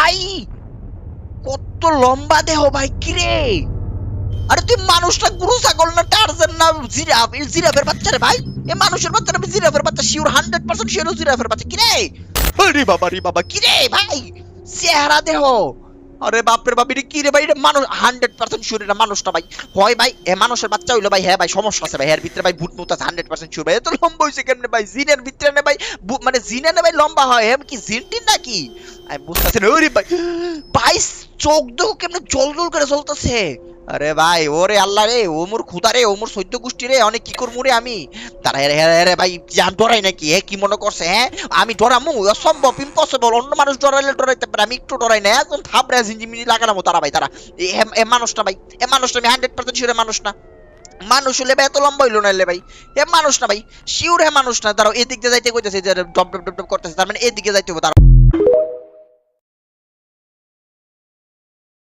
ভাই কত লম্বা দেহ ভাই, কিরে? আরে তুই মানুষটা গুরু ছাগল না টার্জান না জিরাফ? এই জিরাফের বাচ্চা রে ভাই, এ মানুষের বাচ্চা না জিরাফের বাচ্চা, শিওর 100% শিওর জিরাফের বাচ্চা। কিরে আরে বাবা রে বাবা, কিরে ভাই চেহারা দেহ, আরে বাপরে বাপ, এটা কি রে ভাই? এটা মানুষ 100% শিওর, এটা মানুষ না ভাই। হয় ভাই এ মানুষের বাচ্চা হইলো ভাই, হ্যাঁ ভাই সমস্যা আছে ভাই, এর ভিতরে ভাই ভূত মুত আছে 100% শিওর ভাই। এত লম্বা হইছে কেমনে ভাই? জিনের ভিতরে না ভাই মানে জিনে না ভাই লম্বা হয়, এম কি জিনটিন নাকি? আমি বুঝতেছি না। ওরে ভাই ভাই চোখ দেখো কেমনে জল জল করে জ্বলতেছে। আরে ভাই ওরে আল্লাহ রে, ওমর খুদা রে, ওমর সৈদ্য গোষ্ঠী রে, অনেক কি করবো রে আমি। তারা হেরে হেরে হেরে ভাই জান ডরাই নাকি? কি মনে করছে হ্যাঁ আমি ডরামু? অসম্ভব, ইম্পসিবল। অন্য মানুষ ডরাইলে ডরাইতে পারে, আমি একটু ডরাই না। একদম থাবড়ে ঝিঞ্জিমিনি লাগালামো তারা ভাই, তারা এ মানুষ না ভাই, এ মানুষ না, আমি 100% শিওর মানুষ না। মানুষ হলে ভাই এত লম্বা হইলো না ভাই, এ মানুষ না ভাই, শিওর হে মানুষ না। তারা এদিক দিয়ে যাইতে কইতেছে যে ডব ডব ডব ডব করতেছে, তার মানে এদিকে যাইতে হবে।